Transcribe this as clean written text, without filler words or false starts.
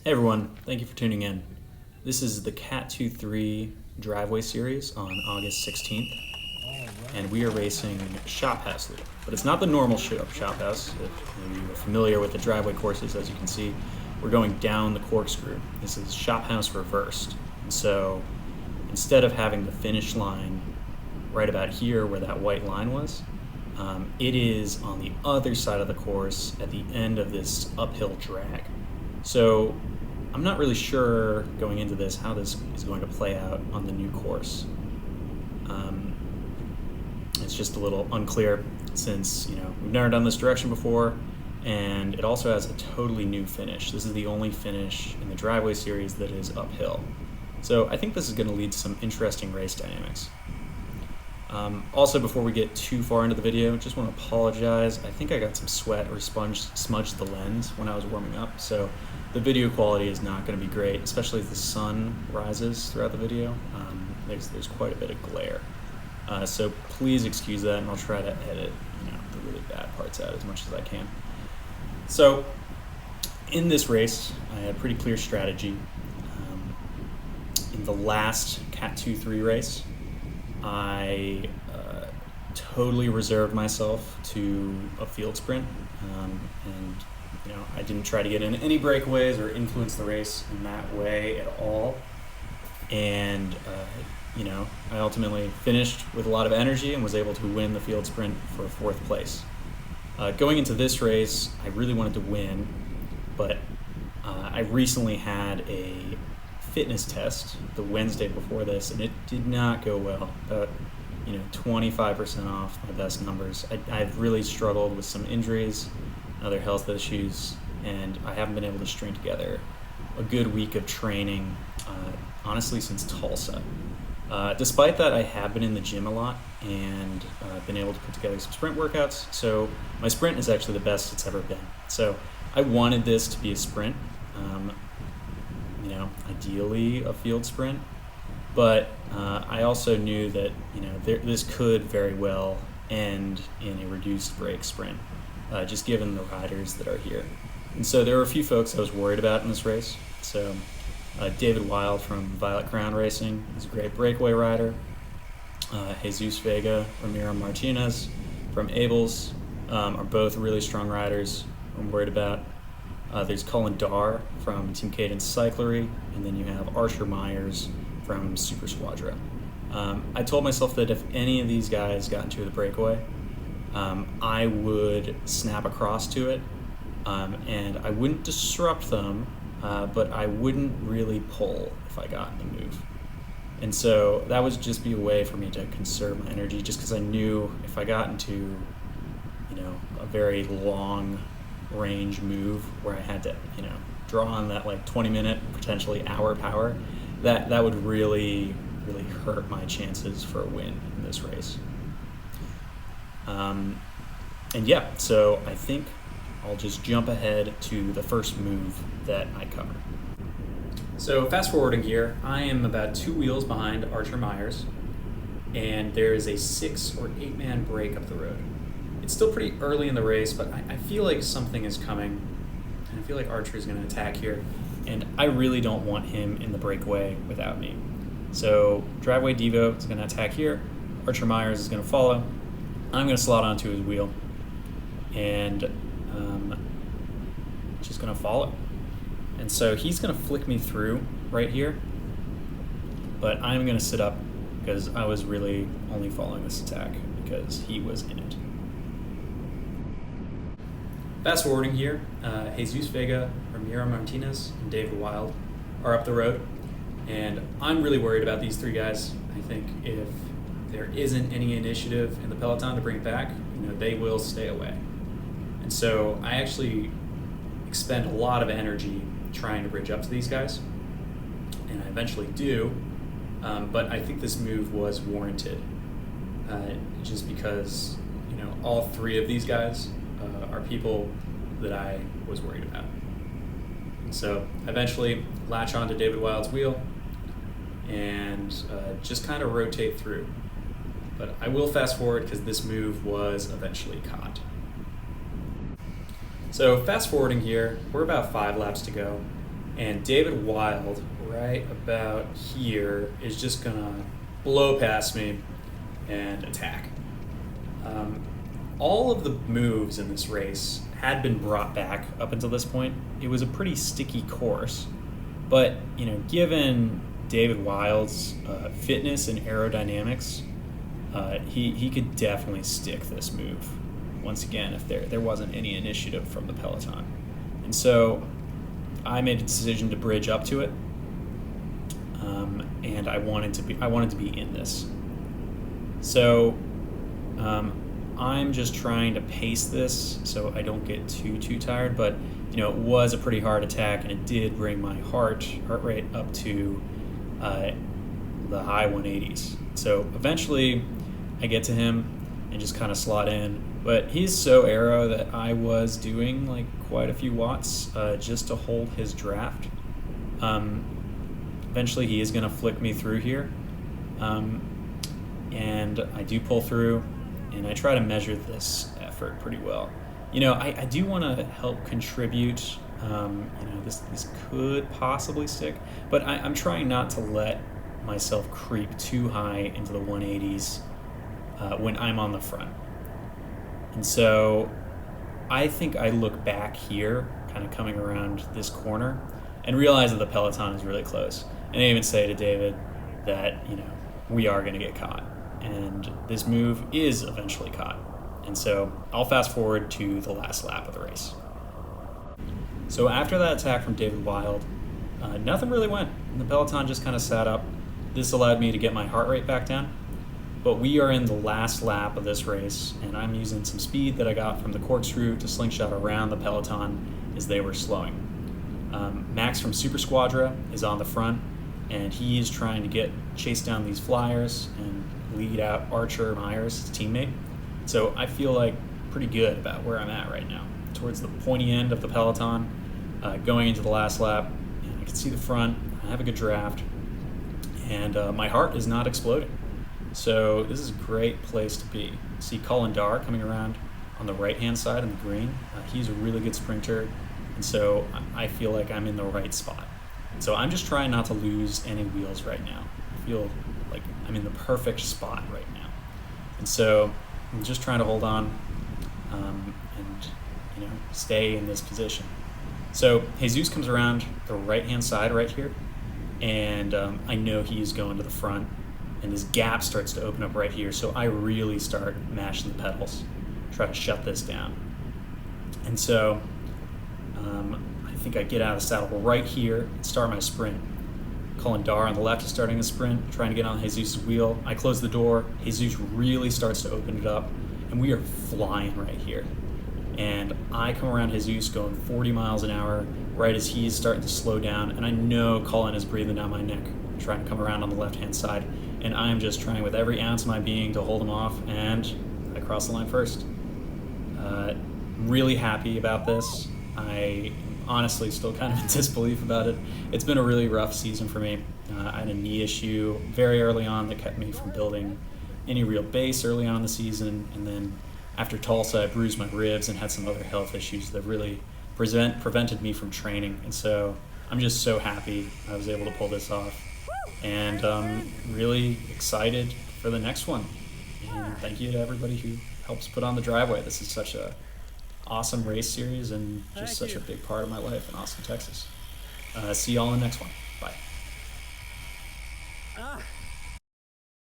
Hey everyone, thank you for tuning in. This is the Cat 2-3 driveway series on August 16th, and we are racing Shophouse Loop. But it's not the normal Shophouse. If you're familiar with the driveway courses, as you can see, we're going down the corkscrew. This is Shophouse reversed. And so instead of having the finish line right about here where that white line was, it is on the other side of the course at the end of this uphill drag. So I'm not really sure going into this how this is going to play out on the new course. It's just a little unclear since we've never done this direction before, and it also has a totally new finish. This is the only finish in the driveway series that is uphill. So I think this is going to lead to some interesting race dynamics. Also, before we get too far into the video, just want to apologize. I think I got some sweat or smudged the lens when I was warming up, so the video quality is not going to be great, especially as the sun rises throughout the video. There's quite a bit of glare. So please excuse that, and I'll try to edit the really bad parts out as much as I can. So in this race, I had a pretty clear strategy. In the last Cat 2-3 race, I totally reserved myself to a field sprint, and I didn't try to get in any breakaways or influence the race in that way at all. And I ultimately finished with a lot of energy and was able to win the field sprint for fourth place. Going into this race, I really wanted to win, but I recently had a fitness test the Wednesday before this, and it did not go well. About 25% off my best numbers. I've really struggled with some injuries, other health issues, and I haven't been able to string together a good week of training, honestly, since Tulsa. Despite that, I have been in the gym a lot and been able to put together some sprint workouts. So my sprint is actually the best it's ever been. So I wanted this to be a sprint, ideally a field sprint, but I also knew that this could very well end in a reduced break sprint, just given the riders that are here. And so there were a few folks I was worried about in this race. So David Wild from Violet Crown Racing is a great breakaway rider. Jesus Vega, Ramiro Martinez from Abels are both really strong riders I'm worried about. There's Colin Darr from Team Cadence Cyclery, and then you have Archer Myers from Super Squadra. I told myself that if any of these guys got into the breakaway, I would snap across to it, and I wouldn't disrupt them, but I wouldn't really pull if I got in the move. And so that would just be a way for me to conserve my energy, just because I knew if I got into a very long range move where I had to draw on that 20-minute, potentially hour power, that would really hurt my chances for a win in this race. So I think I'll just jump ahead to the first move that I cover. So fast forwarding here, I am about 2 wheels behind Archer Myers, and there is a 6 or 8 man break up the road. It's still pretty early in the race, but I feel like something is coming, and I feel like Archer is going to attack here, and I really don't want him in the breakaway without me. So Driveway Devo is going to attack here, Archer Myers is going to follow, I'm going to slot onto his wheel, and just going to follow. And so he's going to flick me through right here, but I'm going to sit up because I was really only following this attack because he was in it. Fast forwarding here, Jesus Vega, Ramiro Martinez, and David Wild are up the road, and I'm really worried about these 3 guys. I think if there isn't any initiative in the peloton to bring it back, they will stay away. And so I actually expend a lot of energy trying to bridge up to these guys, and I eventually do, but I think this move was warranted, just because all 3 of these guys are people that I was worried about. And so I eventually latch onto David Wild's wheel and just kind of rotate through. But I will fast forward because this move was eventually caught. So fast forwarding here, we're about 5 laps to go, And David Wild, right about here, is just gonna blow past me and attack. Um, all of the moves in this race had been brought back up until this point. It was a pretty sticky course, but given David Wild's fitness and aerodynamics, he could definitely stick this move once again if there wasn't any initiative from the peloton. And so I made a decision to bridge up to it, and I wanted to be in this. So I'm just trying to pace this so I don't get too tired. But it was a pretty hard attack, and it did bring my heart rate up to the high 180s. So eventually, I get to him and just kind of slot in. But he's so aero that I was doing like quite a few watts just to hold his draft. Eventually, he is going to flick me through here. And I do pull through, and I try to measure this effort pretty well. I do want to help contribute. This could possibly stick, but I'm trying not to let myself creep too high into the 180s when I'm on the front. And so I think I look back here, kind of coming around this corner, and realize that the peloton is really close. And I even say to David that, we are going to get caught. And this move is eventually caught. And so I'll fast forward to the last lap of the race. So after that attack from David Wild, nothing really went. The peloton just kind of sat up. This allowed me to get my heart rate back down. But we are in the last lap of this race, and I'm using some speed that I got from the corkscrew to slingshot around the peloton as they were slowing. Max from Super Squadra is on the front, and he is trying to chase down these flyers and lead out Archer Myers, his teammate. So I feel like pretty good about where I'm at right now. Towards the pointy end of the peloton, going into the last lap, and I can see the front. I have a good draft, and my heart is not exploding. So this is a great place to be. See Colin Dar coming around on the right-hand side in the green. He's a really good sprinter, and so I feel like I'm in the right spot. So I'm just trying not to lose any wheels right now. I feel like I'm in the perfect spot right now. And so I'm just trying to hold on and stay in this position. So Jesus comes around the right-hand side right here, and I know he's going to the front, and this gap starts to open up right here. So I really start mashing the pedals, try to shut this down. And so I think I get out of the saddle right here and start my sprint. Colin Dar on the left is starting a sprint, trying to get on Jesus' wheel. I close the door. Jesus really starts to open it up, and we are flying right here. And I come around Jesus going 40 miles an hour right as he's starting to slow down, and I know Colin is breathing down my neck, trying to come around on the left-hand side, and I'm just trying with every ounce of my being to hold him off, and I cross the line first. Really happy about this. I honestly still kind of in disbelief about it. It's been a really rough season for me. I had a knee issue very early on that kept me from building any real base early on in the season, and then after Tulsa I bruised my ribs and had some other health issues that really prevented me from training. And so I'm just so happy I was able to pull this off, and really excited for the next one. And thank you to everybody who helps put on the driveway. This is such a awesome race series and just such a big part of my life in Austin, Texas. See y'all in the next one. Bye.